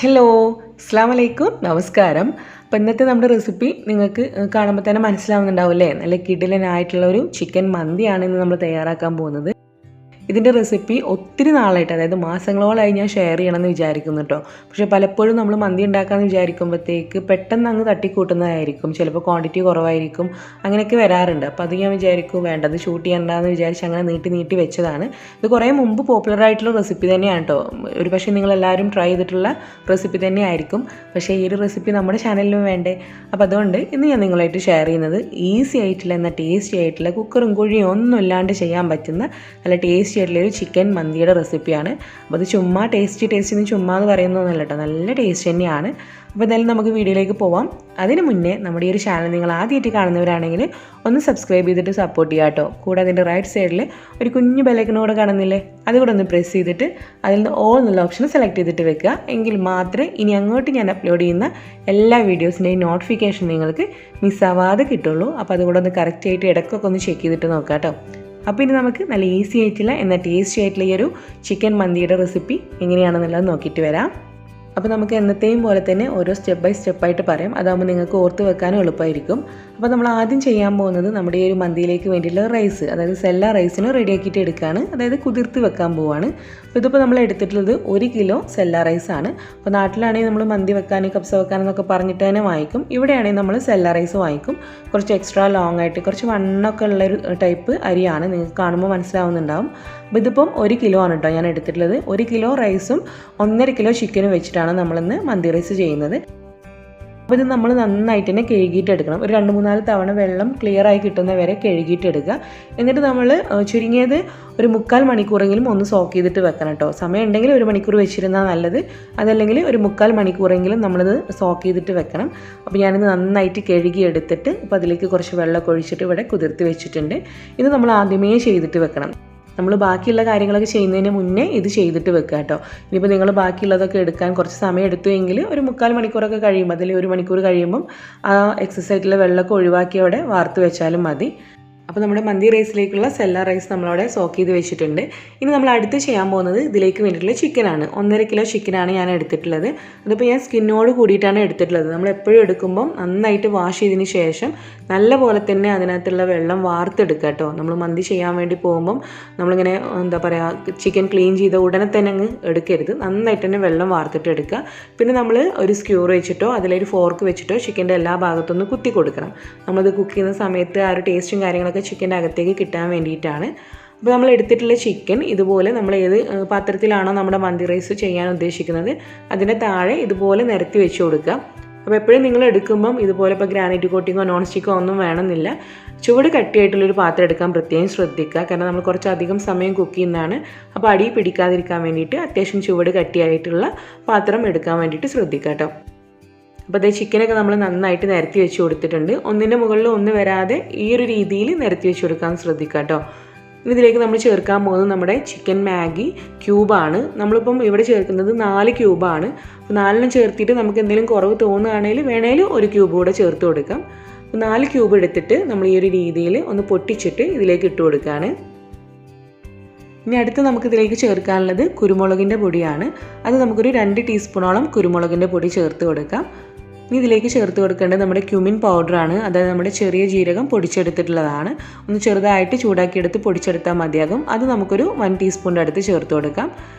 Hello അസ്സാം വലൈക്കും നമസ്കാരം. അപ്പോൾ ഇന്നത്തെ നമ്മുടെ റെസിപ്പി നിങ്ങൾക്ക് കാണുമ്പോൾ തന്നെ മനസ്സിലാവുന്നുണ്ടാവില്ലേ, നല്ല കിടിലനായിട്ടുള്ള ഒരു ചിക്കൻ മന്തിയാണ് ഇന്ന് നമ്മൾ തയ്യാറാക്കാൻ പോകുന്നത്. ഇതിൻ്റെ റെസിപ്പി ഒത്തിരി നാളായിട്ട്, അതായത് മാസങ്ങളോളായി ഞാൻ ഷെയർ ചെയ്യണമെന്ന് വിചാരിക്കുന്നു കേട്ടോ. പക്ഷേ പലപ്പോഴും നമ്മൾ മന്തി ഉണ്ടാക്കാമെന്ന് വിചാരിക്കുമ്പോഴത്തേക്ക് പെട്ടെന്ന് അങ്ങ് തട്ടിക്കൂട്ടുന്നതായിരിക്കും, ചിലപ്പോൾ ക്വാണ്ടിറ്റി കുറവായിരിക്കും, അങ്ങനെയൊക്കെ വരാറുണ്ട്. അപ്പോൾ അത് ഞാൻ വിചാരിക്കും വേണ്ടത് ഷൂട്ട് ചെയ്യണ്ടെന്ന് വിചാരിച്ച് അങ്ങനെ നീട്ടി വെച്ചതാണ്. ഇത് കുറേ മുമ്പ് പോപ്പുലറായിട്ടുള്ള റെസിപ്പി തന്നെയാണ് കേട്ടോ. ഒരു പക്ഷേ നിങ്ങളെല്ലാവരും ട്രൈ ചെയ്തിട്ടുള്ള റെസിപ്പി തന്നെ ആയിരിക്കും. പക്ഷേ ഈ ഒരു റെസിപ്പി നമ്മുടെ ചാനലിലും വേണ്ടേ. അപ്പോൾ അതുകൊണ്ട് ഇന്ന് ഞാൻ നിങ്ങളായിട്ട് ഷെയർ ചെയ്യുന്നത് ഈസി ആയിട്ടുള്ള എന്നാൽ ടേസ്റ്റി ആയിട്ടുള്ള കുക്കറും കുഴിയും ഒന്നും ഇല്ലാണ്ട് ചെയ്യാൻ പറ്റുന്ന നല്ല ടേസ്റ്റി ആയിട്ടുള്ള ഒരു ചിക്കൻ മന്തിയുടെ റെസിപ്പിയാണ്. അപ്പോൾ അത് ചുമ്മാ ടേസ്റ്റി എന്ന് ചുമ്മാ എന്ന് പറയുന്നതൊന്നുമല്ല കേട്ടോ, നല്ല ടേസ്റ്റ് തന്നെയാണ്. അപ്പോൾ എന്തായാലും നമുക്ക് വീഡിയോയിലേക്ക് പോവാം. അതിന് മുന്നേ നമ്മുടെ ഈ ഒരു ചാനൽ നിങ്ങൾ ആദ്യമായിട്ട് കാണുന്നവരാണെങ്കിൽ ഒന്ന് സബ്സ്ക്രൈബ് ചെയ്തിട്ട് സപ്പോർട്ട് ചെയ്യുക കേട്ടോ. കൂടെ അതിൻ്റെ റൈറ്റ് സൈഡിൽ ഒരു കുഞ്ഞു ബെല്ലൈക്കൺ കൂടെ കാണുന്നില്ലേ, അതുകൂടെ ഒന്ന് പ്രസ് ചെയ്തിട്ട് അതിൽ നിന്ന് ഓൾ എന്നുള്ള ഓപ്ഷൻ സെലക്ട് ചെയ്തിട്ട് വെക്കുക. എങ്കിൽ മാത്രമേ ഇനി അങ്ങോട്ട് ഞാൻ അപ്ലോഡ് ചെയ്യുന്ന എല്ലാ വീഡിയോസിൻ്റെയും നോട്ടിഫിക്കേഷൻ നിങ്ങൾക്ക് മിസ്സാവാതെ കിട്ടുള്ളൂ. അപ്പോൾ അതുകൂടെ ഒന്ന് കറക്റ്റായിട്ട് ഇടയ്ക്കൊക്കെ ഒന്ന് ചെക്ക് ചെയ്തിട്ട് നോക്കാം കേട്ടോ. അപ്പോൾ ഇനി നമുക്ക് നല്ല ഈസി ആയിട്ടുള്ള എന്നാൽ ടേസ്റ്റി ആയിട്ടുള്ള ഈ ഒരു ചിക്കൻ മന്തിയുടെ റെസിപ്പി എങ്ങനെയാണെന്നുള്ളത് നോക്കിയിട്ട് വരാം. അപ്പോൾ നമുക്ക് എന്നത്തെയും പോലെ തന്നെ ഓരോ സ്റ്റെപ്പ് ബൈ സ്റ്റെപ്പായിട്ട് പറയാം. അതാകുമ്പോൾ നിങ്ങൾക്ക് ഓർത്ത് വെക്കാനും എളുപ്പമായിരിക്കും. അപ്പോൾ നമ്മൾ ആദ്യം ചെയ്യാൻ പോകുന്നത് നമ്മുടെ ഈ ഒരു മന്തിയിലേക്ക് വേണ്ടിയിട്ടുള്ള റൈസ്, അതായത് സെല്ല റൈസിന് റെഡിയാക്കിയിട്ട് എടുക്കുകയാണ്, അതായത് കുതിർത്ത് വെക്കാൻ പോവുകയാണ്. അപ്പോൾ ഇതിപ്പോൾ നമ്മൾ എടുത്തിട്ടുള്ളത് 1 കിലോ സെല്ല റൈസാണ്. അപ്പോൾ നാട്ടിലാണെങ്കിൽ നമ്മൾ മന്തി വെക്കാൻ കബ്സ വെക്കാനെന്നൊക്കെ പറഞ്ഞിട്ട് തന്നെ വാങ്ങിക്കും. ഇവിടെയാണെങ്കിൽ നമ്മൾ സെല്ല റൈസ് വാങ്ങിക്കും. കുറച്ച് എക്സ്ട്രാ ലോങ് ആയിട്ട് കുറച്ച് വണ്ണമൊക്കെ ഉള്ളൊരു ടൈപ്പ് അരിയാണ്, നിങ്ങൾക്ക് കാണുമ്പോൾ മനസ്സിലാവുന്നുണ്ടാവും. അപ്പോൾ ഇതിപ്പം 1 കിലോ ആണ് കേട്ടോ ഞാൻ എടുത്തിട്ടുള്ളത്. 1 കിലോ റൈസും 1.5 കിലോ ചിക്കനും വെച്ചിട്ടാണ് നമ്മളിന്ന് മന്തി റൈസ് ചെയ്യുന്നത്. അപ്പോൾ ഇത് നമ്മൾ നന്നായിട്ട് തന്നെ കഴുകിയിട്ട് എടുക്കണം. ഒരു 2-3 തവണ വെള്ളം ക്ലിയറായി കിട്ടുന്ന വരെ കഴുകിയിട്ടെടുക്കുക. എന്നിട്ട് നമ്മൾ ചുരുങ്ങിയത് ഒരു 3/4 മണിക്കൂറെങ്കിലും ഒന്ന് സോക്ക് ചെയ്തിട്ട് വെക്കണം കേട്ടോ. സമയം ഉണ്ടെങ്കിൽ 1 മണിക്കൂർ വെച്ചിരുന്നാൽ നല്ലത്, അതല്ലെങ്കിൽ ഒരു 3/4 മണിക്കൂറെങ്കിലും നമ്മളിത് സോക്ക് ചെയ്തിട്ട് വെക്കണം. അപ്പോൾ ഞാനിത് നന്നായിട്ട് കഴുകി എടുത്തിട്ട് ഇപ്പോൾ അതിലേക്ക് കുറച്ച് വെള്ളമൊക്കെ ഒഴിച്ചിട്ട് ഇവിടെ കുതിർത്ത് വെച്ചിട്ടുണ്ട്. ഇത് നമ്മൾ ആദ്യമേ ചെയ്തിട്ട് വെക്കണം. നമ്മൾ ബാക്കിയുള്ള കാര്യങ്ങളൊക്കെ ചെയ്യുന്നതിന് മുന്നേ ഇത് ചെയ്തിട്ട് വെക്കുക കേട്ടോ. ഇനിയിപ്പോൾ നിങ്ങൾ ബാക്കിയുള്ളതൊക്കെ എടുക്കാൻ കുറച്ച് സമയം എടുത്തു എങ്കിൽ ഒരു 3/4 മണിക്കൂറൊക്കെ കഴിയുമ്പോൾ, അതിൽ 1 മണിക്കൂർ കഴിയുമ്പം ആ എക്സസ് ആയിട്ടുള്ള വെള്ളമൊക്കെ ഒഴിവാക്കി അവിടെ വാർത്ത് വെച്ചാലും മതി. അപ്പോൾ നമ്മുടെ മന്തി റൈസിലേക്കുള്ള സെല്ല റൈസ് നമ്മളവിടെ സോക്ക് ചെയ്ത് വെച്ചിട്ടുണ്ട്. ഇനി നമ്മൾ അടുത്ത് ചെയ്യാൻ പോകുന്നത് ഇതിലേക്ക് വേണ്ടിയിട്ടുള്ള ചിക്കനാണ്. 1.5 കിലോ ചിക്കനാണ് ഞാൻ എടുത്തിട്ടുള്ളത്. അതിപ്പോൾ ഞാൻ സ്കിന്നോട് കൂടിയിട്ടാണ് എടുത്തിട്ടുള്ളത്. നമ്മൾ എപ്പോഴും എടുക്കുമ്പം നന്നായിട്ട് വാഷ് ചെയ്തതിന് ശേഷം നല്ല പോലെ തന്നെ അതിനകത്തുള്ള വെള്ളം വാർത്തെടുക്കുക കേട്ടോ. നമ്മൾ മന്തി ചെയ്യാൻ വേണ്ടി പോകുമ്പം നമ്മളിങ്ങനെ എന്താ പറയുക, ചിക്കൻ ക്ലീൻ ചെയ്ത ഉടനെ തന്നെ അങ്ങ് എടുക്കരുത്, നന്നായിട്ട് തന്നെ വെള്ളം വാർത്തിട്ട് എടുക്കുക. പിന്നെ നമ്മൾ ഒരു സ്ക്യൂർ വെച്ചിട്ടോ അതിലൊരു ഫോർക്ക് വെച്ചിട്ടോ ചിക്കൻ്റെ എല്ലാ ഭാഗത്തൊന്നും കുത്തി കൊടുക്കണം. നമ്മളത് കുക്ക് ചെയ്യുന്ന സമയത്ത് ആ ഒരു ടേസ്റ്റും കാര്യങ്ങളൊക്കെ ചിക്കൻ്റെ അകത്തേക്ക് കിട്ടാൻ വേണ്ടിയിട്ടാണ്. അപ്പോൾ നമ്മൾ എടുത്തിട്ടുള്ള ചിക്കൻ ഇതുപോലെ നമ്മൾ ഏത് പാത്രത്തിലാണോ നമ്മുടെ മന്തി റൈസ് ചെയ്യാൻ ഉദ്ദേശിക്കുന്നത് അതിൻ്റെ താഴെ ഇതുപോലെ നിരത്തി വെച്ച് കൊടുക്കുക. അപ്പോൾ എപ്പോഴും നിങ്ങൾ എടുക്കുമ്പം ഇതുപോലെ ഇപ്പോൾ ഗ്രാനൈറ്റ് കോട്ടിങ്ങോ നോൺ സ്റ്റിക്കോ ഒന്നും വേണമെന്നില്ല, ചുവട് കട്ടിയായിട്ടുള്ളൊരു പാത്രം എടുക്കാൻ പ്രത്യേകം ശ്രദ്ധിക്കുക. കാരണം നമ്മൾ കുറച്ചധികം സമയം കുക്ക് ചെയ്യുന്നതാണ്. അപ്പോൾ അടി പിടിക്കാതിരിക്കാൻ വേണ്ടിയിട്ട് അത്യാവശ്യം ചുവട് കട്ടിയായിട്ടുള്ള പാത്രം എടുക്കാൻ വേണ്ടിയിട്ട് ശ്രദ്ധിക്കുക കേട്ടോ. അപ്പോൾ അതേ ചിക്കനൊക്കെ നമ്മൾ നന്നായിട്ട് നിരത്തി വെച്ച് കൊടുത്തിട്ടുണ്ട്. ഒന്നിൻ്റെ മുകളിൽ ഒന്ന് വരാതെ ഈ ഒരു രീതിയിൽ നിരത്തി വെച്ച് കൊടുക്കാൻ ശ്രദ്ധിക്കുക കേട്ടോ. ഇതിലേക്ക് നമ്മൾ ചേർക്കാൻ പോകുന്നത് നമ്മുടെ ചിക്കൻ മാഗി ക്യൂബാണ്. നമ്മളിപ്പം ഇവിടെ ചേർക്കുന്നത് 4 ക്യൂബാണ്. അപ്പോൾ 4 ചേർത്തിട്ട് നമുക്ക് എന്തെങ്കിലും കുറവ് തോന്നുകയാണെങ്കിൽ വേണേൽ 1 ക്യൂബ് കൂടെ ചേർത്ത് കൊടുക്കാം. അപ്പോൾ 4 ക്യൂബ് എടുത്തിട്ട് നമ്മൾ ഈ ഒരു രീതിയിൽ ഒന്ന് പൊട്ടിച്ചിട്ട് ഇതിലേക്ക് ഇട്ട് കൊടുക്കുകയാണ്. ഇനി അടുത്ത് നമുക്കിതിലേക്ക് ചേർക്കാനുള്ളത് കുരുമുളകിൻ്റെ പൊടിയാണ്. അത് നമുക്കൊരു 2 ടീസ്പൂണോളം കുരുമുളകിൻ്റെ പൊടി ചേർത്ത് കൊടുക്കാം. ഇനി ഇതിലേക്ക് ചേർത്ത് കൊടുക്കേണ്ടത് നമ്മുടെ ക്യുമിൻ പൗഡറാണ്. അതായത് നമ്മുടെ ചെറിയ ജീരകം പൊടിച്ചെടുത്തിട്ടുള്ളതാണ്. ഒന്ന് ചെറുതായിട്ട് ചൂടാക്കിയെടുത്ത് പൊടിച്ചെടുത്താൽ മതിയാകും. അത് നമുക്കൊരു 1 ടീസ്പൂണിൻ്റെ അടുത്ത് ചേർത്ത് കൊടുക്കാം.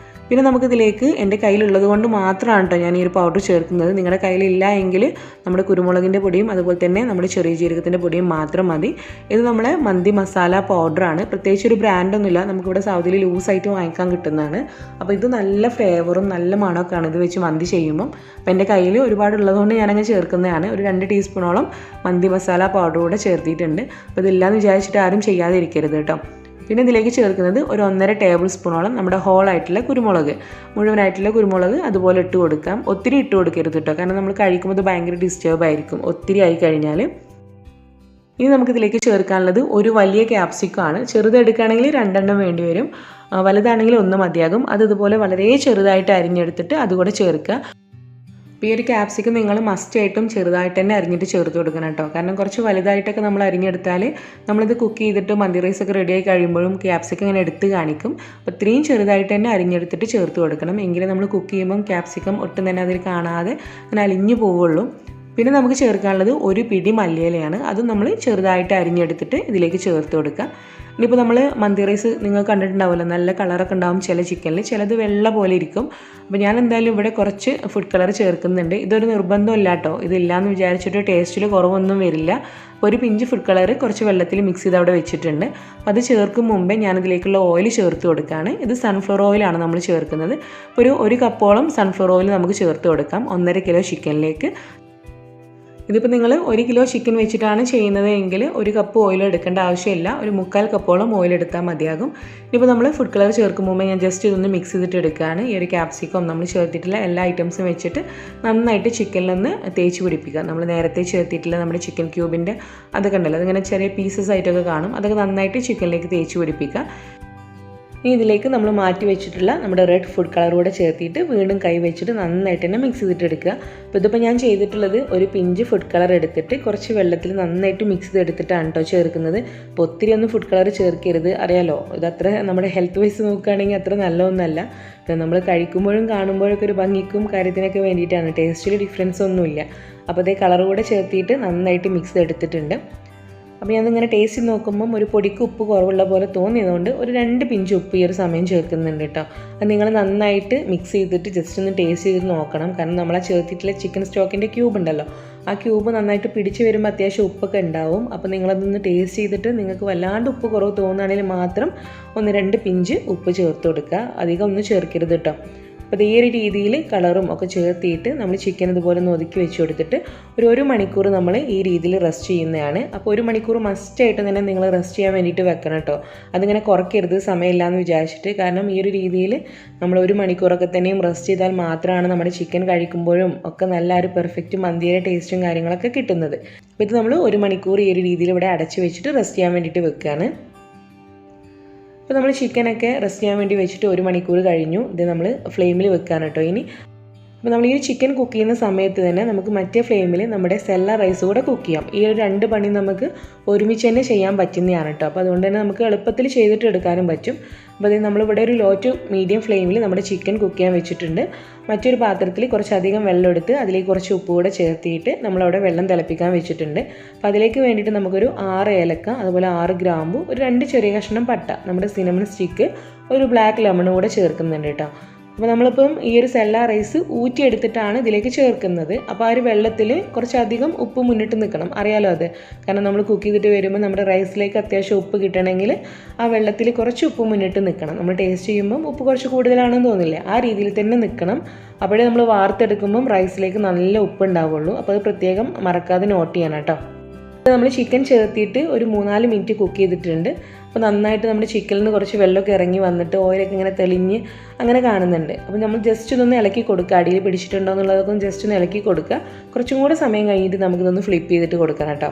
പിന്നെ നമുക്കിതിലേക്ക് എൻ്റെ കയ്യിലുള്ളത് കൊണ്ട് മാത്രമാണ് കേട്ടോ ഞാൻ ഈ ഒരു പൗഡർ ചേർക്കുന്നത്. നിങ്ങളുടെ കയ്യിലില്ല എങ്കിൽ നമ്മുടെ കുരുമുളകിൻ്റെ പൊടിയും അതുപോലെ തന്നെ നമ്മുടെ ചെറിയ ജീരകത്തിൻ്റെ പൊടിയും മാത്രം മതി. ഇത് നമ്മുടെ മന്തി മസാല പൗഡറാണ്. പ്രത്യേകിച്ച് ഒരു ബ്രാൻഡൊന്നുമില്ല, നമുക്കിവിടെ സൗദിയിൽ ലൂസായിട്ട് വാങ്ങിക്കാൻ കിട്ടുന്നതാണ്. അപ്പോൾ ഇത് നല്ല ഫ്ലേവറും നല്ല മണമൊക്കെയാണ് ഇത് വെച്ച് മന്തി ചെയ്യുമ്പം. അപ്പോൾ എൻ്റെ കയ്യിൽ ഒരുപാടുള്ളതുകൊണ്ട് ഞാനങ്ങ് ചേർക്കുന്നതാണ്. ഒരു 2 ടീസ്പൂണോളം മന്തി മസാല പൗഡർ കൂടെ ചേർത്തിട്ടുണ്ട്. അപ്പോൾ ഇതില്ലാന്ന് വിചാരിച്ചിട്ട് ആരും ചെയ്യാതിരിക്കരുത് കേട്ടോ. പിന്നെ ഇതിലേക്ക് ചേർക്കുന്നത് ഒരു 1.5 ടേബിൾ സ്പൂണോളം നമ്മുടെ ഹോളായിട്ടുള്ള കുരുമുളക്, മുഴുവനായിട്ടുള്ള കുരുമുളക് അതുപോലെ ഇട്ട് കൊടുക്കാം. ഒത്തിരി ഇട്ട് കൊടുക്കരുത് കേട്ടോ, കാരണം നമ്മൾ കഴിക്കുമ്പോൾ ഇത് ഭയങ്കര ഡിസ്റ്റർബ് ആയിരിക്കും ഒത്തിരി ആയി കഴിഞ്ഞാൽ. ഇനി നമുക്കിതിലേക്ക് ചേർക്കാനുള്ളത് ഒരു വലിയ ക്യാപ്സിക്കം ആണ്. ചെറുതെടുക്കുകയാണെങ്കിൽ 2 വേണ്ടി വരും, വലുതാണെങ്കിൽ 1 മതിയാകും. അത് ഇതുപോലെ വളരെ ചെറുതായിട്ട് അരിഞ്ഞെടുത്തിട്ട് അതുകൂടെ ചേർക്കുക. അപ്പോൾ ഈ ഒരു ക്യാപ്സിക്കം നിങ്ങൾ മസ്റ്റായിട്ടും ചെറുതായിട്ട് തന്നെ അരിഞ്ഞിട്ട് ചേർത്ത് കൊടുക്കണം കേട്ടോ. കാരണം കുറച്ച് വലുതായിട്ടൊക്കെ നമ്മൾ അരിഞ്ഞെടുത്താൽ നമ്മളിത് കുക്ക് ചെയ്തിട്ട് മന്തി റൈസൊക്കെ റെഡിയായി കഴിയുമ്പോഴും ക്യാപ്സിക്കം ഇങ്ങനെ എടുത്ത് കാണിക്കും. അപ്പോൾ ഇത്രയും ചെറുതായിട്ട് തന്നെ അരിഞ്ഞെടുത്തിട്ട് ചേർത്ത് കൊടുക്കണം. എങ്കിലും നമ്മൾ കുക്ക് ചെയ്യുമ്പം ക്യാപ്സിക്കം ഒട്ടും തന്നെ അതിൽ കാണാതെ അങ്ങനെ അലിഞ്ഞു പോവുള്ളൂ. പിന്നെ നമുക്ക് ചേർക്കാനുള്ളത് ഒരു പിടി മല്ലിയിലയാണ്. അതും നമ്മൾ ചെറുതായിട്ട് അരിഞ്ഞെടുത്തിട്ട് ഇതിലേക്ക് ചേർത്ത് കൊടുക്കുക. ഇനിയിപ്പോൾ നമ്മൾ മന്തി റൈസ് നിങ്ങൾ കണ്ടിട്ടുണ്ടാവുമല്ലോ, നല്ല കളറൊക്കെ ഉണ്ടാവും ചില ചിക്കനിൽ, ചിലത് വെള്ള പോലെ ഇരിക്കും. അപ്പോൾ ഞാൻ എന്തായാലും ഇവിടെ കുറച്ച് ഫുഡ് കളർ ചേർക്കുന്നുണ്ട്. ഇതൊരു നിർബന്ധമില്ല കേട്ടോ, ഇതില്ലാന്ന് വിചാരിച്ചിട്ട് ടേസ്റ്റിൽ കുറവൊന്നും വരില്ല. ഒരു പിഞ്ച് ഫുഡ് കളർ കുറച്ച് വെള്ളത്തിൽ മിക്സ് ചെയ്ത് അവിടെ വെച്ചിട്ടുണ്ട്. അപ്പോൾ അത് ചേർക്കും മുമ്പേ ഞാനതിലേക്കുള്ള ഓയിൽ ചേർത്ത് കൊടുക്കുകയാണ്. ഇത് സൺഫ്ലവർ ഓയിലാണ് നമ്മൾ ചേർക്കുന്നത്. ഒരു കപ്പോളം സൺഫ്ലവർ ഓയിൽ നമുക്ക് ചേർത്ത് കൊടുക്കാം 1.5 കിലോ ചിക്കനിലേക്ക്. ഇതിപ്പോൾ നിങ്ങൾ 1 കിലോ ചിക്കൻ വെച്ചിട്ടാണ് ചെയ്യുന്നത് എങ്കിൽ 1 കപ്പ് ഓയിൽ എടുക്കേണ്ട ആവശ്യമില്ല, ഒരു 3/4 കപ്പോളം ഓയിൽ എടുത്താൽ മതിയാകും. ഇപ്പോൾ നമ്മൾ ഫുഡ് കളർ ചേർക്കുമ്പോൾ ഞാൻ ജസ്റ്റ് ഇതൊന്ന് മിക്സ് ചെയ്തിട്ട് എടുക്കുകയാണ്. ഈ ഒരു ക്യാപ്സിക്കം നമ്മൾ ചേർത്തിട്ടുള്ള എല്ലാ ഐറ്റംസും വെച്ചിട്ട് നന്നായിട്ട് ചിക്കനിലൊന്ന് തേച്ച് പിടിപ്പിക്കുക. നമ്മൾ നേരത്തെ ചേർത്തിട്ടുള്ള നമ്മുടെ ചിക്കൻ ക്യൂബിൻ്റെ അതൊക്കെ ഉണ്ടല്ലോ, അതിങ്ങനെ ചെറിയ പീസസ് ആയിട്ടൊക്കെ കാണും, അതൊക്കെ നന്നായിട്ട് ചിക്കനിലേക്ക് തേച്ച് പിടിപ്പിക്കുക. ഇനി ഇതിലേക്ക് നമ്മൾ മാറ്റി വെച്ചിട്ടുള്ള നമ്മുടെ റെഡ് ഫുഡ് കളർ കൂടെ ചേർത്തിട്ട് വീണ്ടും കൈ വെച്ചിട്ട് നന്നായിട്ട് തന്നെ മിക്സ് ചെയ്തിട്ട് എടുക്കുക. അപ്പോൾ ഇതിപ്പോൾ ഞാൻ ചെയ്തിട്ടുള്ളത് ഒരു പിഞ്ച് ഫുഡ് കളർ എടുത്തിട്ട് കുറച്ച് വെള്ളത്തിൽ നന്നായിട്ട് മിക്സ് ചെയ്തെടുത്തിട്ടാണ് കേട്ടോ ചേർക്കുന്നത്. അപ്പോൾ ഒത്തിരി ഒന്നും ഫുഡ് കളർ ചേർക്കരുത്, അറിയാലോ ഇതത്ര നമ്മുടെ ഹെൽത്ത് വൈസ് നോക്കുകയാണെങ്കിൽ അത്ര നല്ലതൊന്നുമല്ല. നമ്മൾ കഴിക്കുമ്പോഴും കാണുമ്പോഴൊക്കെ ഒരു ഭംഗിക്കും കാര്യത്തിനൊക്കെ വേണ്ടിയിട്ടാണ്, ടേസ്റ്റിൽ ഡിഫറൻസ് ഒന്നുമില്ല. അപ്പോൾ അതേ കളർ കൂടെ ചേർത്തിട്ട് നന്നായിട്ട് മിക്സ് ചെയ്തെടുത്തിട്ടുണ്ട്. അപ്പോൾ ഞാനിങ്ങനെ ടേസ്റ്റ് നോക്കുമ്പം ഒരു പൊടിക്ക് ഉപ്പ് കുറവുള്ള പോലെ തോന്നിയതുകൊണ്ട് ഒരു 2 പിഞ്ച് ഉപ്പ് ഈ ഒരു സമയം ചേർക്കുന്നുണ്ട് കേട്ടോ. അത് നിങ്ങൾ നന്നായിട്ട് മിക്സ് ചെയ്തിട്ട് ജസ്റ്റ് ഒന്ന് ടേസ്റ്റ് ചെയ്ത് നോക്കണം. കാരണം നമ്മൾ ആ ചേർത്തിട്ടുള്ള ചിക്കൻ സ്റ്റോക്കിൻ്റെ ക്യൂബ് ഉണ്ടല്ലോ, ആ ക്യൂബ് നന്നായിട്ട് പിടിച്ച് വരുമ്പോൾ അത്യാവശ്യം ഉപ്പൊക്കെ ഉണ്ടാവും. അപ്പോൾ നിങ്ങളതൊന്ന് ടേസ്റ്റ് ചെയ്തിട്ട് നിങ്ങൾക്ക് വല്ലാണ്ട് ഉപ്പ് കുറവ് തോന്നുകയാണെങ്കിൽ മാത്രം 1-2 പിഞ്ച് ഉപ്പ് ചേർത്ത് കൊടുക്കുക, അധികം ഒന്നും ചേർക്കരുത് കേട്ടോ. അപ്പോൾ ഈ ഒരു രീതിയിൽ കളറും ഒക്കെ ചേർത്തിയിട്ട് നമ്മൾ ചിക്കൻ ഇതുപോലെ ഒന്ന് ഒതുക്കി വെച്ച് കൊടുത്തിട്ട് ഒരു മണിക്കൂർ നമ്മൾ ഈ രീതിയിൽ റെസ്റ്റ് ചെയ്യുന്നതാണ്. അപ്പോൾ 1 മണിക്കൂർ മസ്റ്റായിട്ട് തന്നെ നിങ്ങൾ റെസ്റ്റ് ചെയ്യാൻ വേണ്ടിയിട്ട് വെക്കണം കേട്ടോ. അതിങ്ങനെ കുറയ്ക്കരുത് സമയമില്ലാന്ന് വിചാരിച്ചിട്ട്. കാരണം ഈ ഒരു രീതിയിൽ നമ്മൾ 1 മണിക്കൂറൊക്കെ തന്നെയും റെസ്റ്റ് ചെയ്താൽ മാത്രമാണ് നമ്മുടെ ചിക്കൻ കഴിക്കുമ്പോഴും ഒക്കെ നല്ല ഒരു പെർഫെക്റ്റ് മന്തിയുടെ ടേസ്റ്റും കാര്യങ്ങളൊക്കെ കിട്ടുന്നത്. അപ്പോൾ ഇത് നമ്മൾ 1 മണിക്കൂർ ഈ ഒരു രീതിയിൽ ഇവിടെ അടച്ച് വെച്ചിട്ട് റെസ്റ്റ് ചെയ്യാൻ വേണ്ടിയിട്ട് വെക്കുകയാണ്. അപ്പോൾ നമ്മൾ ചിക്കനൊക്കെ റെസ്റ്റ് ചെയ്യാൻ വേണ്ടി വെച്ചിട്ട് 1 മണിക്കൂർ കഴിഞ്ഞു. ഇത് നമ്മൾ ഫ്ലെയിമിൽ വെക്കുകയാണ് കേട്ടോ ഇനി. അപ്പോൾ നമ്മൾ ഈ ചിക്കൻ കുക്ക് ചെയ്യുന്ന സമയത്ത് തന്നെ നമുക്ക് മറ്റേ ഫ്ലെയിമിൽ നമ്മുടെ സെല്ല റൈസ് കൂടെ കുക്ക് ചെയ്യാം. ഈ ഒരു 2 പണി നമുക്ക് ഒരുമിച്ച് തന്നെ ചെയ്യാൻ പറ്റുന്നതാണ് കേട്ടോ. അപ്പോൾ അതുകൊണ്ട് തന്നെ നമുക്ക് എളുപ്പത്തിൽ ചെയ്തിട്ട് എടുക്കാനും പറ്റും. അപ്പോൾ അത് നമ്മളിവിടെ ഒരു ലോ ടു മീഡിയം ഫ്ലെയിമിൽ നമ്മുടെ ചിക്കൻ കുക്ക് ചെയ്യാൻ വെച്ചിട്ടുണ്ട്. മറ്റൊരു പാത്രത്തിൽ കുറച്ചധികം വെള്ളം എടുത്ത് അതിലേക്ക് കുറച്ച് ഉപ്പ് കൂടെ ചേർത്തിയിട്ട് നമ്മളവിടെ വെള്ളം തിളപ്പിക്കാൻ വെച്ചിട്ടുണ്ട്. അപ്പോൾ അതിലേക്ക് വേണ്ടിയിട്ട് നമുക്കൊരു 6 ഏലക്ക, അതുപോലെ 6 ഗ്രാമ്പു, ഒരു 2 ചെറിയ കഷ്ണം പട്ട, നമ്മുടെ സിനമൺ സ്റ്റിക്ക്, ഒരു ബ്ലാക്ക് ലെമൺ കൂടെ ചേർക്കുന്നുണ്ട് കേട്ടോ. അപ്പോൾ നമ്മളിപ്പം ഈ ഒരു സെല്ല റൈസ് ഊറ്റിയെടുത്തിട്ടാണ് ഇതിലേക്ക് ചേർക്കുന്നത്. അപ്പോൾ ആ ഒരു വെള്ളത്തിൽ കുറച്ചധികം ഉപ്പ് മുന്നിട്ട് നിൽക്കണം, അറിയാലോ അത്. കാരണം നമ്മൾ കുക്ക് ചെയ്തിട്ട് വരുമ്പോൾ നമ്മുടെ റൈസിലേക്ക് അത്യാവശ്യം ഉപ്പ് കിട്ടണമെങ്കിൽ ആ വെള്ളത്തിൽ കുറച്ച് ഉപ്പ് മുന്നിട്ട് നിൽക്കണം. നമ്മൾ ടേസ്റ്റ് ചെയ്യുമ്പം ഉപ്പ് കുറച്ച് കൂടുതലാണെന്ന് തോന്നില്ലേ, ആ രീതിയിൽ തന്നെ നിൽക്കണം. അപ്പോഴേ നമ്മൾ വാർത്തെടുക്കുമ്പം റൈസിലേക്ക് നല്ല ഉപ്പ് ഉണ്ടാവുള്ളൂ. അപ്പോൾ അത് പ്രത്യേകം മറക്കാതെ നോട്ട് ചെയ്യണം കേട്ടോ. നമ്മൾ ചിക്കൻ ചേർത്തിട്ട് ഒരു 3-4 മിനിറ്റ് കുക്ക് ചെയ്തിട്ടുണ്ട്. അപ്പോൾ നന്നായിട്ട് നമ്മുടെ ചിക്കനിൽ നിന്ന് കുറച്ച് വെള്ളമൊക്കെ ഇറങ്ങി വന്നിട്ട് ഓയിലൊക്കെ ഇങ്ങനെ തെളിഞ്ഞ് അങ്ങനെ കാണുന്നുണ്ട്. അപ്പോൾ നമ്മൾ ജസ്റ്റ് ഇതൊന്ന് ഇളക്കി കൊടുക്കുക, അടിയിൽ പിടിച്ചിട്ടുണ്ടോ എന്നുള്ളതൊക്കെ ജസ്റ്റ് ഒന്ന് ഇളക്കി കൊടുക്കുക. കുറച്ചും കൂടെ സമയം കഴിഞ്ഞിട്ട് നമുക്കിതൊന്ന് ഫ്ലിപ്പ് ചെയ്തിട്ട് കൊടുക്കണം കേട്ടോ.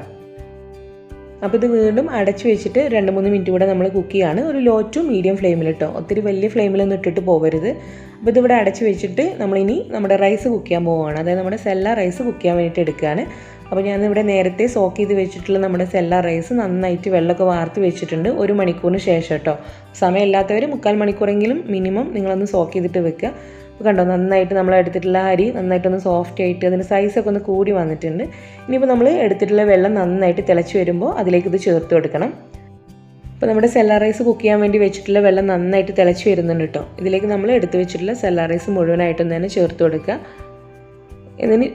അപ്പോൾ ഇത് വീണ്ടും അടച്ചു വെച്ചിട്ട് 2-3 മിനിറ്റ് കൂടെ നമ്മൾ കുക്ക് ചെയ്യാണ്, ഒരു ലോ ടു മീഡിയം ഫ്ലെയിമിൽ കേട്ടോ. ഒത്തിരി വലിയ ഫ്ലെയിമിലൊന്നും ഇട്ടിട്ട് പോകരുത്. അപ്പോൾ ഇതിവിടെ അടച്ചു വെച്ചിട്ട് നമ്മളിനി നമ്മുടെ റൈസ് കുക്ക് ചെയ്യാൻ പോവുകയാണ്. അതായത് നമ്മുടെ സെല്ല റൈസ് കുക്ക് ചെയ്യാൻ വേണ്ടിയിട്ട് എടുക്കുകയാണ്. അപ്പോൾ ഞാനിവിടെ നേരത്തെ സോക്ക് ചെയ്ത് വെച്ചിട്ടുള്ള നമ്മുടെ സെല്ല റൈസ് നന്നായിട്ട് വെള്ളമൊക്കെ വാർത്ത് വെച്ചിട്ടുണ്ട് 1 മണിക്കൂറിന് ശേഷം കേട്ടോ. സമയമില്ലാത്തവർ 3/4 മണിക്കൂറെങ്കിലും മിനിമം നിങ്ങളൊന്ന് സോക്ക് ചെയ്തിട്ട് വെക്കുക. അപ്പോൾ കണ്ടോ, നന്നായിട്ട് നമ്മൾ എടുത്തിട്ടുള്ള അരി നന്നായിട്ടൊന്ന് സോഫ്റ്റ് ആയിട്ട് അതിൻ്റെ സൈസൊക്കെ ഒന്ന് കൂടി വന്നിട്ടുണ്ട്. ഇനിയിപ്പോൾ നമ്മൾ എടുത്തിട്ടുള്ള വെള്ളം നന്നായിട്ട് തിളച്ച് വരുമ്പോൾ അതിലേക്ക് ഇത് ചേർത്ത് കൊടുക്കണം. അപ്പോൾ നമ്മുടെ സെല്ല റൈസ് കുക്ക് ചെയ്യാൻ വേണ്ടി വെച്ചിട്ടുള്ള വെള്ളം നന്നായിട്ട് തിളച്ച് വരുന്നുണ്ട് കേട്ടോ. ഇതിലേക്ക് നമ്മൾ എടുത്ത് വെച്ചിട്ടുള്ള സെല്ല റൈസ് മുഴുവനായിട്ടും തന്നെ ചേർത്ത് കൊടുക്കുക. ഇതിന്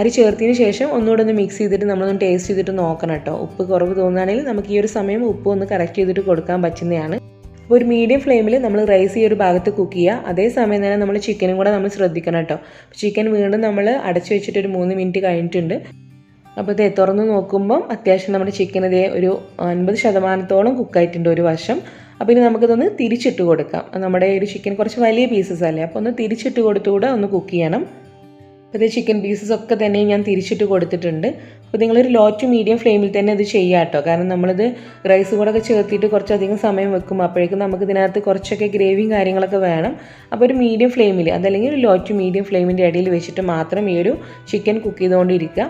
അരി ചേർത്തതിന് ശേഷം ഒന്നുകൂടെ ഒന്ന് മിക്സ് ചെയ്തിട്ട് നമ്മളൊന്ന് ടേസ്റ്റ് ചെയ്തിട്ട് നോക്കണം കേട്ടോ. ഉപ്പ് കുറവ് തോന്നുകയാണെങ്കിൽ നമുക്ക് ഈ ഒരു സമയം ഉപ്പ് ഒന്ന് കറക്റ്റ് ചെയ്തിട്ട് കൊടുക്കാൻ പറ്റുന്നതാണ്. അപ്പോൾ ഒരു മീഡിയം ഫ്ലെയിമിൽ നമ്മൾ റൈസ് ഈ ഒരു ഭാഗത്ത് കുക്ക് ചെയ്യുക. അതേസമയം തന്നെ നമ്മൾ ചിക്കനും കൂടെ നമ്മൾ ശ്രദ്ധിക്കണം കേട്ടോ. ചിക്കൻ വീണ്ടും നമ്മൾ അടച്ചു വെച്ചിട്ട് ഒരു 3 മിനിറ്റ് കഴിഞ്ഞിട്ടുണ്ട്. അപ്പോൾ ഇത് തുറന്ന് നോക്കുമ്പം അത്യാവശ്യം നമ്മുടെ ചിക്കൻ ഇതേ ഒരു 50% കുക്കായിട്ടുണ്ട് ഒരു വശം. അപ്പോൾ ഇനി നമുക്കിതൊന്ന് തിരിച്ചിട്ട് കൊടുക്കാം. നമ്മുടെ ഒരു ചിക്കൻ കുറച്ച് വലിയ പീസസ് അല്ലേ, അപ്പോൾ ഒന്ന് തിരിച്ചിട്ട് കൊടുത്തുകൂടെ ഒന്ന് കുക്ക് ചെയ്യണം. അപ്പോൾ ഇത് ചിക്കൻ പീസസ് ഒക്കെ തന്നെ ഞാൻ തിരിച്ചിട്ട് കൊടുത്തിട്ടുണ്ട്. അപ്പോൾ നിങ്ങളൊരു ലോ ടു മീഡിയം ഫ്ലെയിമിൽ തന്നെ ഇത് ചെയ്യുക കേട്ടോ. കാരണം നമ്മളിത് റൈസ് കൂടെ ഒക്കെ ചേർത്തിട്ട് കുറച്ചധികം സമയം വെക്കും. അപ്പോഴേക്കും നമുക്ക് ഇതിനകത്ത് കുറച്ചൊക്കെ ഗ്രേവിയും കാര്യങ്ങളൊക്കെ വേണം. അപ്പോൾ ഒരു മീഡിയം ഫ്ലെയിമിൽ, അതല്ലെങ്കിൽ ഒരു ലോ ടു മീഡിയം ഫ്ലെയിമിൻ്റെ ഇടയിൽ വെച്ചിട്ട് മാത്രം ഈ ഒരു ചിക്കൻ കുക്ക് ചെയ്തുകൊണ്ടിരിക്കുക.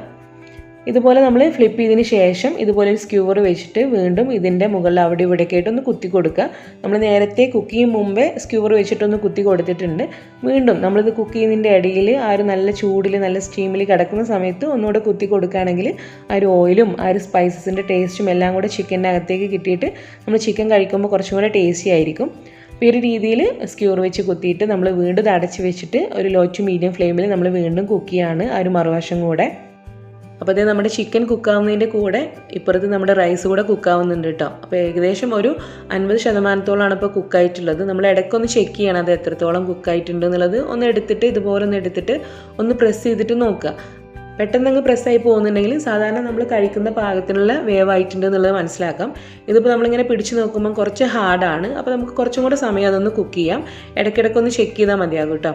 ഇതുപോലെ നമ്മൾ ഫ്ലിപ്പ് ചെയ്തതിന് ശേഷം ഇതുപോലെ ഒരു സ്ക്യൂവർ വെച്ചിട്ട് വീണ്ടും ഇതിൻ്റെ മുകളിൽ അവിടെ ഇവിടെയൊക്കെ ആയിട്ടൊന്ന് കുത്തി കൊടുക്കുക. നമ്മൾ നേരത്തെ കുക്ക് ചെയ്യും മുമ്പേ സ്ക്യൂവർ വെച്ചിട്ടൊന്ന് കുത്തി കൊടുത്തിട്ടുണ്ട്. വീണ്ടും നമ്മളിത് കുക്ക് ചെയ്യുന്നതിൻ്റെ ഇടയിൽ ആ ഒരു നല്ല ചൂടിൽ നല്ല സ്റ്റീമിൽ കിടക്കുന്ന സമയത്ത് ഒന്നുകൂടെ കുത്തി കൊടുക്കുകയാണെങ്കിൽ ആ ഒരു ഓയിലും ആ ഒരു സ്പൈസസിൻ്റെ ടേസ്റ്റും എല്ലാം കൂടെ ചിക്കൻ്റെ അകത്തേക്ക് കിട്ടിയിട്ട് നമ്മൾ ചിക്കൻ കഴിക്കുമ്പോൾ കുറച്ചും കൂടെ ടേസ്റ്റി ആയിരിക്കും. അപ്പോൾ ഈ ഒരു രീതിയിൽ സ്ക്യൂർ വെച്ച് കുത്തിയിട്ട് നമ്മൾ വീണ്ടും അടച്ച് വെച്ചിട്ട് ഒരു ലോ ടു മീഡിയം ഫ്ലെയിമിൽ നമ്മൾ വീണ്ടും കുക്ക് ചെയ്യാണ് ആ ഒരു മറുവശം കൂടെ. അപ്പോൾ അത് നമ്മുടെ ചിക്കൻ കുക്കാവുന്നതിൻ്റെ കൂടെ ഇപ്പുറത്ത് നമ്മുടെ റൈസ് കൂടെ കുക്കാവുന്നുണ്ട് കേട്ടോ. അപ്പോൾ ഏകദേശം ഒരു 50% ഇപ്പോൾ കുക്കായിട്ടുള്ളത്. നമ്മൾ ഇടയ്ക്കൊന്ന് ചെക്ക് ചെയ്യണം അത് എത്രത്തോളം കുക്കായിട്ടുണ്ട് എന്നുള്ളത്. ഒന്ന് എടുത്തിട്ട് ഇതുപോലെ ഒന്ന് എടുത്തിട്ട് ഒന്ന് പ്രസ് ചെയ്തിട്ട് നോക്കുക. പെട്ടെന്ന് അങ്ങ് പ്രസ്സായി പോകുന്നുണ്ടെങ്കിൽ സാധാരണ നമ്മൾ കഴിക്കുന്ന പാകത്തിനുള്ള വേവായിട്ടുണ്ട് എന്നുള്ളത് മനസ്സിലാക്കാം. ഇതിപ്പോൾ നമ്മളിങ്ങനെ പിടിച്ച് നോക്കുമ്പോൾ കുറച്ച് ഹാർഡാണ്. അപ്പോൾ നമുക്ക് കുറച്ചും കൂടെ സമയം അതൊന്ന് കുക്ക് ചെയ്യാം. ഇടയ്ക്കിടയ്ക്കൊന്ന് ചെക്ക് ചെയ്താൽ മതിയാകും കേട്ടോ.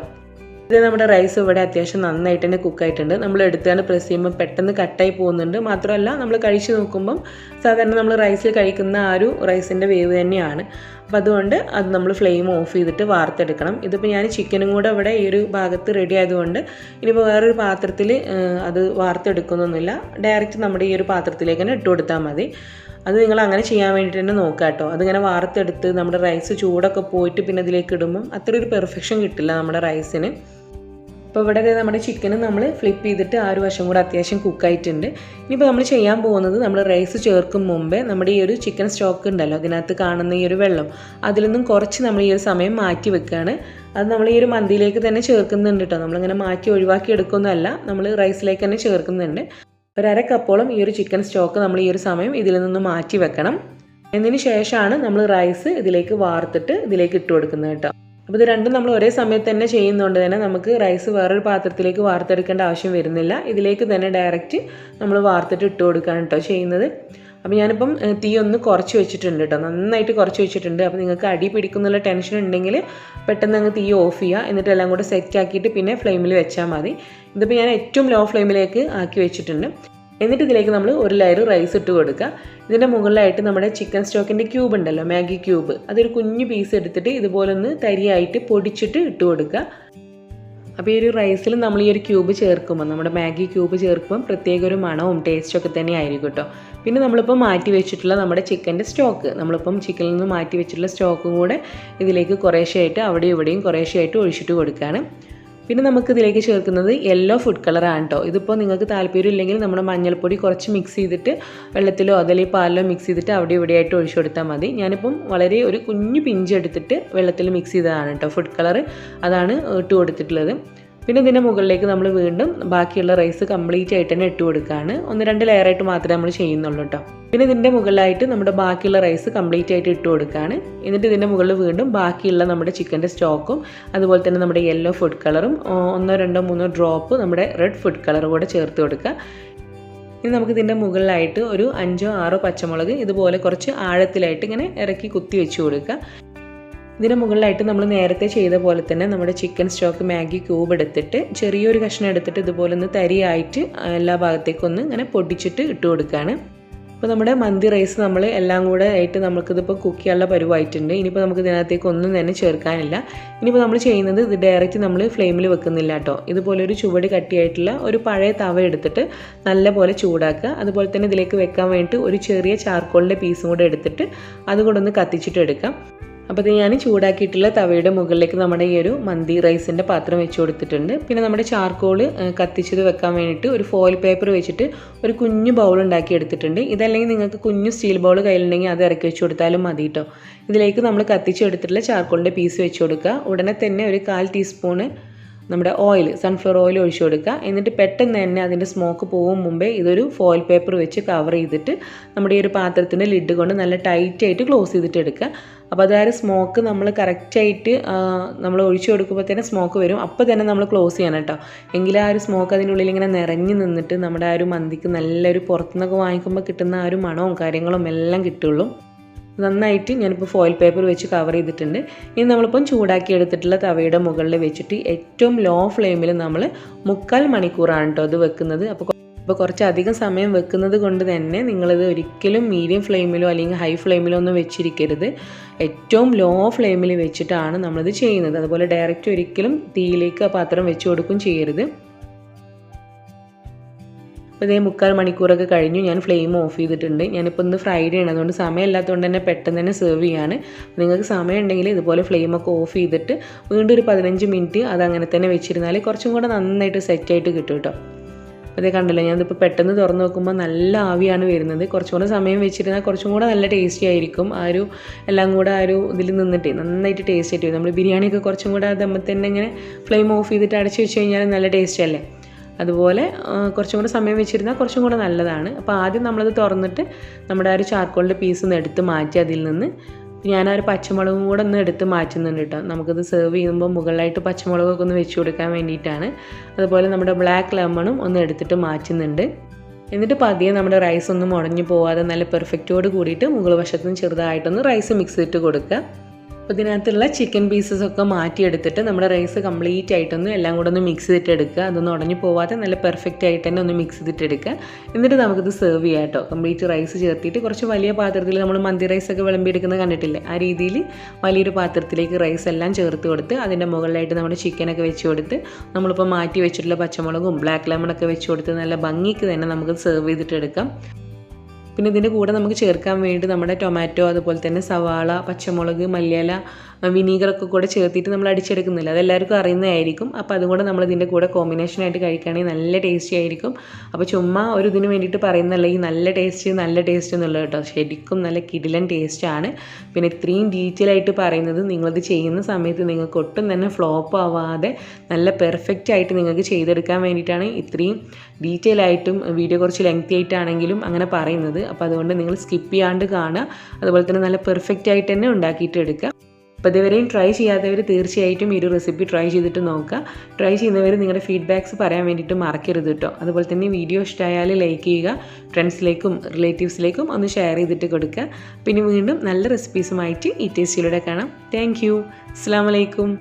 ഇത് നമ്മുടെ റൈസ് ഇവിടെ അത്യാവശ്യം നന്നായിട്ട് തന്നെ കുക്കായിട്ടുണ്ട്. നമ്മൾ എടുത്താണ് പ്രസ് ചെയ്യുമ്പോൾ പെട്ടെന്ന് കട്ടായി പോകുന്നുണ്ട്. മാത്രമല്ല നമ്മൾ കഴിച്ച് നോക്കുമ്പം സാധാരണ നമ്മൾ റൈസിൽ കഴിക്കുന്ന ആ ഒരു റൈസിൻ്റെ വേവ് തന്നെയാണ്. അപ്പോൾ അതുകൊണ്ട് അത് നമ്മൾ ഫ്ലെയിം ഓഫ് ചെയ്തിട്ട് വാർത്തെടുക്കണം. ഇതിപ്പോൾ ഞാൻ ചിക്കനും കൂടെ ഇവിടെ ഈ ഒരു ഭാഗത്ത് റെഡി ആയതുകൊണ്ട് ഇനിയിപ്പോൾ വേറൊരു പാത്രത്തിൽ അത് വാർത്തെടുക്കുന്നൊന്നുമില്ല. ഡയറക്റ്റ് നമ്മുടെ ഈ ഒരു പാത്രത്തിലേക്ക് തന്നെ ഇട്ട് കൊടുത്താൽ മതി. അത് നിങ്ങൾ അങ്ങനെ ചെയ്യാൻ വേണ്ടിയിട്ട് തന്നെ നോക്കുക കേട്ടോ. അതിങ്ങനെ വാർത്തെടുത്ത് നമ്മുടെ റൈസ് ചൂടൊക്കെ പോയിട്ട് പിന്നെ ഇതിലേക്ക് ഇടുമ്പം അത്ര ഒരു പെർഫെക്ഷൻ കിട്ടില്ല നമ്മുടെ റൈസിന്. അപ്പോൾ ഇവിടെ നമ്മുടെ ചിക്കന് നമ്മൾ ഫ്ലിപ്പ് ചെയ്തിട്ട് ആ ഒരു വശം കൂടെ അത്യാവശ്യം കുക്കായിട്ടുണ്ട്. ഇനിയിപ്പോൾ നമ്മൾ ചെയ്യാൻ പോകുന്നത് നമ്മൾ റൈസ് ചേർക്കും മുമ്പേ നമ്മുടെ ഈ ഒരു ചിക്കൻ സ്റ്റോക്ക് ഉണ്ടല്ലോ, അതിനകത്ത് കാണുന്ന ഈ ഒരു വെള്ളം, അതിൽ നിന്നും കുറച്ച് നമ്മൾ ഈ ഒരു സമയം മാറ്റി വെക്കുകയാണ്. അത് നമ്മൾ ഈ ഒരു മന്തിയിലേക്ക് തന്നെ ചേർക്കുന്നുണ്ട് കേട്ടോ. നമ്മളിങ്ങനെ മാറ്റി ഒഴിവാക്കി എടുക്കുന്നതല്ല, നമ്മൾ റൈസിലേക്ക് തന്നെ ചേർക്കുന്നുണ്ട്. ഒരു അര കപ്പോളം ഈ ഒരു ചിക്കൻ സ്റ്റോക്ക് നമ്മൾ ഈ ഒരു സമയം ഇതിൽ നിന്ന് മാറ്റി വെക്കണം. എന്നതിന് ശേഷമാണ് നമ്മൾ റൈസ് ഇതിലേക്ക് വാർത്തിട്ട് ഇതിലേക്ക് ഇട്ട് കൊടുക്കുന്നത് കേട്ടോ. അപ്പോൾ ഇത് രണ്ടും നമ്മൾ ഒരേ സമയത്ത് തന്നെ ചെയ്യുന്നതുകൊണ്ട് തന്നെ നമുക്ക് റൈസ് വേറൊരു പാത്രത്തിലേക്ക് വാർത്തെടുക്കേണ്ട ആവശ്യം വരുന്നില്ല. ഇതിലേക്ക് തന്നെ ഡയറക്റ്റ് നമ്മൾ വാർത്തിട്ട് ഇട്ട് കൊടുക്കുകയാണ് കേട്ടോ ചെയ്യുന്നത്. അപ്പോൾ ഞാനിപ്പം തീ ഒന്ന് കുറച്ച് വെച്ചിട്ടുണ്ട് കേട്ടോ, നന്നായിട്ട് കുറച്ച് വെച്ചിട്ടുണ്ട്. അപ്പോൾ നിങ്ങൾക്ക് അടി പിടിക്കുന്നുള്ള ടെൻഷൻ ഉണ്ടെങ്കിൽ പെട്ടെന്ന് അങ്ങ് തീ ഓഫ് ചെയ്യുക. എന്നിട്ട് എല്ലാം കൂടെ സെറ്റ് ആക്കിയിട്ട് പിന്നെ ഫ്ലെയിമിൽ വെച്ചാൽ മതി. ഇതിപ്പോൾ ഞാൻ ഏറ്റവും ലോ ഫ്ലെയിമിലേക്ക് ആക്കി വെച്ചിട്ടുണ്ട്. എന്നിട്ട് ഇതിലേക്ക് നമ്മൾ ഒരു ലെയർ റൈസ് ഇട്ട് കൊടുക്കുക. ഇതിൻ്റെ മുകളിലായിട്ട് നമ്മുടെ ചിക്കൻ സ്റ്റോക്കിൻ്റെ ക്യൂബ് ഉണ്ടല്ലോ, മാഗി ക്യൂബ്, അതൊരു കുഞ്ഞു പീസ് എടുത്തിട്ട് ഇതുപോലെ ഒന്ന് തരിയായിട്ട് പൊടിച്ചിട്ട് ഇട്ട് കൊടുക്കുക. അപ്പോൾ ഈ ഒരു റൈസിൽ നമ്മൾ ഈ ഒരു ക്യൂബ് ചേർക്കുമ്പോൾ, നമ്മുടെ മാഗി ക്യൂബ് ചേർക്കുമ്പോൾ പ്രത്യേക ഒരു മണവും ടേസ്റ്റൊക്കെ തന്നെ ആയിരിക്കും കേട്ടോ. പിന്നെ നമ്മളിപ്പോൾ മാറ്റി വെച്ചിട്ടുള്ള നമ്മുടെ ചിക്കൻ്റെ സ്റ്റോക്ക്, നമ്മളിപ്പം ചിക്കനിൽ നിന്ന് മാറ്റി വെച്ചിട്ടുള്ള സ്റ്റോക്കും കൂടെ ഇതിലേക്ക് കുറേശ്ശെയായിട്ട് അവിടെയും ഇവിടെയും കുറേശ്ശെയായിട്ട് ഒഴിച്ചിട്ട് കൊടുക്കുകയാണ്. പിന്നെ നമുക്ക് ഇതിലേക്ക് ചേർക്കുന്നത് യെല്ലോ ഫുഡ് കളറാണ് കേട്ടോ. ഇതിപ്പോൾ നിങ്ങൾക്ക് താല്പര്യം ഇല്ലെങ്കിൽ നമ്മുടെ മഞ്ഞൾപ്പൊടി കുറച്ച് മിക്സ് ചെയ്തിട്ട് വെള്ളത്തിലോ അതല്ലെങ്കിൽ പാലിലോ മിക്സ് ചെയ്തിട്ട് അവിടെ ഇവിടെയായിട്ട് ഒഴിച്ചു കൊടുത്താൽ മതി. ഞാനിപ്പം വളരെ ഒരു കുഞ്ഞു പിഞ്ച് എടുത്തിട്ട് വെള്ളത്തിൽ മിക്സ് ചെയ്തതാണ് കേട്ടോ ഫുഡ് കളർ, അതാണ് ഇട്ട് കൊടുത്തിട്ടുള്ളത്. പിന്നെ ഇതിൻ്റെ മുകളിലേക്ക് നമ്മൾ വീണ്ടും ബാക്കിയുള്ള റൈസ് കംപ്ലീറ്റ് ആയിട്ട് തന്നെ ഇട്ട് കൊടുക്കുകയാണ്. 1-2 ലെയറായിട്ട് മാത്രമേ നമ്മൾ ചെയ്യുന്നുള്ളൂ കേട്ടോ. പിന്നെ ഇതിൻ്റെ മുകളിലായിട്ട് നമ്മുടെ ബാക്കിയുള്ള റൈസ് കംപ്ലീറ്റ് ആയിട്ട് ഇട്ട് കൊടുക്കുകയാണ്. എന്നിട്ട് ഇതിൻ്റെ മുകളിൽ വീണ്ടും ബാക്കിയുള്ള നമ്മുടെ ചിക്കൻ്റെ സ്റ്റോക്കും അതുപോലെ തന്നെ നമ്മുടെ യെല്ലോ ഫുഡ് കളറും 1-2-3 ഡ്രോപ്പ് നമ്മുടെ റെഡ് ഫുഡ് കളർ കൂടെ ചേർത്ത് കൊടുക്കുക. ഇനി നമുക്ക് ഇതിൻ്റെ മുകളിലായിട്ട് ഒരു 5-6 പച്ചമുളക് ഇതുപോലെ കുറച്ച് ആഴത്തിലായിട്ട് ഇങ്ങനെ ഇറക്കി കുത്തി വെച്ച് കൊടുക്കുക. ഇതിന് മുകളിലായിട്ട് നമ്മൾ നേരത്തെ ചെയ്ത പോലെ തന്നെ നമ്മുടെ ചിക്കൻ സ്റ്റോക്ക് മാഗി ക്യൂബ് എടുത്തിട്ട് ചെറിയൊരു കഷ്ണം എടുത്തിട്ട് ഇതുപോലെ ഒന്ന് തരിയായിട്ട് എല്ലാ ഭാഗത്തേക്കൊന്ന് ഇങ്ങനെ പൊടിച്ചിട്ട് ഇട്ട് കൊടുക്കുകയാണ്. അപ്പോൾ നമ്മുടെ മന്തി റൈസ് നമ്മൾ എല്ലാം കൂടെ ആയിട്ട് നമുക്കിതിപ്പോൾ കുക്ക് ചെയ്യാനുള്ള പരുവായിട്ടുണ്ട്. ഇനിയിപ്പോൾ നമുക്ക് ഇതിനകത്തേക്ക് ഒന്നും തന്നെ ചേർക്കാനില്ല. ഇനിയിപ്പോൾ നമ്മൾ ചെയ്യുന്നത് ഇത് ഡയറക്റ്റ് നമ്മൾ ഫ്ലെയിമിൽ വെക്കുന്നില്ല കേട്ടോ. ഇതുപോലെ ഒരു ചുവട് കട്ടിയായിട്ടുള്ള ഒരു പഴയ തവ എടുത്തിട്ട് നല്ലപോലെ ചൂടാക്കുക. അതുപോലെ തന്നെ ഇതിലേക്ക് വെക്കാൻ വേണ്ടിയിട്ട് ഒരു ചെറിയ ചാർക്കോളിൻ്റെ പീസും കൂടെ എടുത്തിട്ട് അതുകൂടെ ഒന്ന് കത്തിച്ചിട്ട് എടുക്കാം. അപ്പോൾ ഇത് ഞാൻ ചൂടാക്കിയിട്ടുള്ള തവയുടെ മുകളിലേക്ക് നമ്മുടെ ഈ ഒരു മന്തി റൈസിൻ്റെ പാത്രം വെച്ച് കൊടുത്തിട്ടുണ്ട്. പിന്നെ നമ്മുടെ ചാർക്കോൾ കത്തിച്ചത് വെക്കാൻ വേണ്ടിയിട്ട് ഒരു ഫോയിൽ പേപ്പർ വെച്ചിട്ട് ഒരു കുഞ്ഞു ബൗൾ ഉണ്ടാക്കി എടുത്തിട്ടുണ്ട്. ഇതല്ലെങ്കിൽ നിങ്ങൾക്ക് കുഞ്ഞു സ്റ്റീൽ ബൗൾ കയ്യിലുണ്ടെങ്കിൽ അത് ഇറക്കി വെച്ച് കൊടുത്താലും മതി കേട്ടോ. ഇതിലേക്ക് നമ്മൾ കത്തിച്ചെടുത്തിട്ടുള്ള ചാർക്കോളിൻ്റെ പീസ് വെച്ച് കൊടുക്കുക. ഉടനെ തന്നെ ഒരു 1/4 ടീസ്പൂണ് നമ്മുടെ ഓയിൽ, സൺഫ്ലവർ ഓയിൽ ഒഴിച്ചു കൊടുക്കുക. എന്നിട്ട് പെട്ടെന്ന് തന്നെ അതിൻ്റെ സ്മോക്ക് പോകും മുമ്പേ ഇതൊരു ഫോയിൽ പേപ്പർ വെച്ച് കവർ ചെയ്തിട്ട് നമ്മുടെ ഈ ഒരു പാത്രത്തിൻ്റെ ലിഡ് കൊണ്ട് നല്ല ടൈറ്റായിട്ട് ക്ലോസ് ചെയ്തിട്ട് എടുക്കുക. അപ്പോൾ അതായത് സ്മോക്ക് നമ്മൾ കറക്റ്റായിട്ട് നമ്മൾ ഒഴിച്ചു കൊടുക്കുമ്പോൾ തന്നെ സ്മോക്ക് വരും. അപ്പോൾ തന്നെ നമ്മൾ ക്ലോസ് ചെയ്യണം കേട്ടോ. എങ്കിലും ആ ഒരു സ്മോക്ക് അതിനുള്ളിൽ ഇങ്ങനെ നിറഞ്ഞു നിന്നിട്ട് നമ്മുടെ ആ ഒരു മന്തിക്ക് നല്ലൊരു പുറത്തുനിന്നൊക്കെ വാങ്ങിക്കുമ്പോൾ കിട്ടുന്ന ആ ഒരു മണവും കാര്യങ്ങളും എല്ലാം കിട്ടുള്ളൂ. നന്നായിട്ട് ഞാനിപ്പോൾ ഫോയിൽ പേപ്പർ വെച്ച് കവർ ചെയ്തിട്ടുണ്ട്. ഇനി നമ്മളിപ്പം ചൂടാക്കി എടുത്തിട്ടുള്ള തവയുടെ മുകളിൽ വെച്ചിട്ട് ഏറ്റവും ലോ ഫ്ലെയിമിൽ നമ്മൾ 3/4 മണിക്കൂറാണ് കേട്ടോ അത് വെക്കുന്നത്. അപ്പോൾ അപ്പോൾ കുറച്ചധികം സമയം വെക്കുന്നത് കൊണ്ട് തന്നെ നിങ്ങളിത് ഒരിക്കലും മീഡിയം ഫ്ലെയിമിലോ അല്ലെങ്കിൽ ഹൈ ഫ്ലെയിമിലോ ഒന്നും വെച്ചിരിക്കരുത്. ഏറ്റവും ലോ ഫ്ലെയിമിൽ വെച്ചിട്ടാണ് നമ്മളിത് ചെയ്യുന്നത്. അതുപോലെ ഡയറക്റ്റ് ഒരിക്കലും തീയിലേക്ക് ആ പാത്രം വെച്ച് കൊടുക്കുകയും ചെയ്യരുത്. അപ്പോൾ ഇതേ 3/4 മണിക്കൂറൊക്കെ കഴിഞ്ഞു. ഞാൻ ഫ്ലെയിം ഓഫ് ചെയ്തിട്ടുണ്ട്. ഞാനിപ്പോൾ ഇന്ന് ഫ്രൈഡേ ആണ്, അതുകൊണ്ട് സമയമില്ലാത്തതുകൊണ്ട് തന്നെ പെട്ടെന്ന് തന്നെ സെർവ് ചെയ്യാണ്. നിങ്ങൾക്ക് സമയം ഉണ്ടെങ്കിൽ ഇതുപോലെ ഫ്ലെയിമൊക്കെ ഓഫ് ചെയ്തിട്ട് വീണ്ടും ഒരു 15 മിനിറ്റ് അതങ്ങനെ തന്നെ വെച്ചിരുന്നാൽ കുറച്ചും കൂടെ നന്നായിട്ട് സെറ്റായിട്ട് കിട്ടും കേട്ടോ. അതേ കണ്ടല്ലോ, ഞാനിപ്പോൾ പെട്ടെന്ന് തുറന്ന് നോക്കുമ്പോൾ നല്ല ആവിയാണ് വരുന്നത്. കുറച്ചും കൂടെ സമയം വെച്ചിരുന്നാൽ കുറച്ചും കൂടെ നല്ല ടേസ്റ്റി ആയിരിക്കും. ആ ഒരു എല്ലാം കൂടെ ആ ഒരു ഇതിൽ നിന്നിട്ട് നന്നായിട്ട് ടേസ്റ്റ് ആയിട്ട് വരും. നമ്മൾ ബിരിയാണിയൊക്കെ കുറച്ചും കൂടെ ദമ്മത്തിൽ തന്നെ ഇങ്ങനെ ഫ്ലെയിം ഓഫ് ചെയ്തിട്ട് അടച്ച് വെച്ച് കഴിഞ്ഞാൽ നല്ല ടേസ്റ്റ് അല്ലേ. അതുപോലെ കുറച്ചും കൂടെ സമയം വെച്ചിരുന്നാൽ കുറച്ചും കൂടെ നല്ലതാണ്. അപ്പോൾ ആദ്യം നമ്മളത് തുറന്നിട്ട് നമ്മുടെ ആ ഒരു ചാർക്കോളിൻ്റെ പീസ് ഒന്ന് എടുത്ത് മാറ്റി അതിൽ നിന്ന് ഞാൻ ആ ഒരു പച്ചമുളകും കൂടെ ഒന്ന് എടുത്ത് മാറ്റുന്നുണ്ട് കേട്ടോ. നമുക്കത് സെർവ് ചെയ്യുമ്പോൾ മുകളിലായിട്ട് പച്ചമുളകൊക്കെ ഒന്ന് വെച്ച് കൊടുക്കാൻ വേണ്ടിയിട്ടാണ്. അതുപോലെ നമ്മുടെ ബ്ലാക്ക് ലെമണും ഒന്ന് എടുത്തിട്ട് മാറ്റുന്നുണ്ട്. എന്നിട്ട് പതിയെ നമ്മുടെ റൈസ് ഒന്നും ഉടഞ്ഞു പോവാതെ നല്ല പെർഫെക്റ്റോട് കൂടിയിട്ട് മുകൾ വശത്തുനിന്ന് ചെറുതായിട്ടൊന്ന് റൈസ് മിക്സ് ചെയ്തിട്ട് കൊടുക്കുക. അപ്പോൾ ഇതിനകത്തുള്ള ചിക്കൻ പീസസ് ഒക്കെ മാറ്റിയെടുത്തിട്ട് നമ്മുടെ റൈസ് കംപ്ലീറ്റ് ആയിട്ടൊന്ന് എല്ലാം കൂടെ ഒന്ന് മിക്സ് ചെയ്തിട്ടെടുക്കുക. അതൊന്നും ഉടഞ്ഞു പോവാതെ നല്ല പെർഫെക്റ്റ് ആയിട്ട് തന്നെ ഒന്ന് മിക്സ് ചെയ്തിട്ടെടുക്കുക. എന്നിട്ട് നമുക്കിത് സെർവ് ചെയ്യാം കേട്ടോ. കംപ്ലീറ്റ് റൈസ് ചേർത്തിട്ട് കുറച്ച് വലിയ പാത്രത്തിൽ നമ്മൾ മന്തി റൈസൊക്കെ വിളമ്പിയെടുക്കുന്നത് കണ്ടിട്ടില്ലേ, ആ രീതിയിൽ വലിയൊരു പാത്രത്തിലേക്ക് റൈസ് എല്ലാം ചേർത്ത് കൊടുത്ത് അതിൻ്റെ മുകളിലായിട്ട് നമ്മുടെ ചിക്കനൊക്കെ വെച്ച് കൊടുത്ത് നമ്മളിപ്പോൾ മാറ്റി വെച്ചിട്ടുള്ള പച്ചമുളകും ബ്ലാക്ക് ലെമണൊക്കെ വെച്ച് കൊടുത്ത് നല്ല ഭംഗിക്ക് തന്നെ നമുക്ക് സെർവ് ചെയ്തിട്ടെടുക്കാം. പിന്നെ ഇതിൻ്റെ കൂടെ നമുക്ക് ചേർക്കാൻ വേണ്ടി നമ്മുടെ ടൊമാറ്റോ, അതുപോലെ തന്നെ സവാള, പച്ചമുളക്, മല്ലിയില, വിനീഗറൊക്കെ കൂടെ ചേർത്തിട്ട് നമ്മൾ അടിച്ചെടുക്കുന്നില്ല, അതെല്ലാവർക്കും അറിയുന്നതായിരിക്കും. അപ്പോൾ അതുകൊണ്ട് നമ്മൾ ഇതിൻ്റെ കൂടെ കോമ്പിനേഷനായിട്ട് കഴിക്കുകയാണെങ്കിൽ നല്ല ടേസ്റ്റി ആയിരിക്കും. അപ്പോൾ ചുമ്മാ ഒരു ഇതിന് വേണ്ടിയിട്ട് പറയുന്നല്ല ഈ നല്ല ടേസ്റ്റ് എന്നുള്ളത് കേട്ടോ. ശരിക്കും നല്ല കിടിലൻ ടേസ്റ്റാണ്. പിന്നെ ഇത്രയും ഡീറ്റെയിൽ ആയിട്ട് പറയുന്നത് നിങ്ങളിത് ചെയ്യുന്ന സമയത്ത് നിങ്ങൾക്ക് ഒട്ടും തന്നെ ഫ്ലോപ്പ് ആവാതെ നല്ല പെർഫെക്റ്റ് ആയിട്ട് നിങ്ങൾക്ക് ചെയ്തെടുക്കാൻ വേണ്ടിയിട്ടാണ് ഇത്രയും ഡീറ്റെയിൽ ആയിട്ടും വീഡിയോ കുറച്ച് ലെങ്തി ആയിട്ടാണെങ്കിലും അങ്ങനെ പറയുന്നത്. അപ്പോൾ അതുകൊണ്ട് നിങ്ങൾ സ്കിപ്പ് ചെയ്യാണ്ട് കാണുക. അതുപോലെ തന്നെ നല്ല പെർഫെക്റ്റ് ആയിട്ട് തന്നെ ഉണ്ടാക്കിയിട്ട് എടുക്കുക. അപ്പോൾ ഇതുവരെയും ട്രൈ ചെയ്യാത്തവർ തീർച്ചയായിട്ടും ഈ ഒരു റെസിപ്പി ട്രൈ ചെയ്തിട്ട് നോക്കുക. ട്രൈ ചെയ്യുന്നവർ നിങ്ങളുടെ ഫീഡ്ബാക്ക്സ് പറയാൻ വേണ്ടിയിട്ട് മറക്കരുത് കേട്ടോ. അതുപോലെ തന്നെ വീഡിയോ ഇഷ്ടമായാൽ ലൈക്ക് ചെയ്യുക, ഫ്രണ്ട്സിലേക്കും റിലേറ്റീവ്സിലേക്കും ഒന്ന് ഷെയർ ചെയ്തിട്ട് കൊടുക്കുക. പിന്നെ വീണ്ടും നല്ല റെസിപ്പീസുമായിട്ട് ഈ ടേസ്റ്റിലൂടെ കാണാം. Thank you. അസ്സലാമു അലൈക്കും.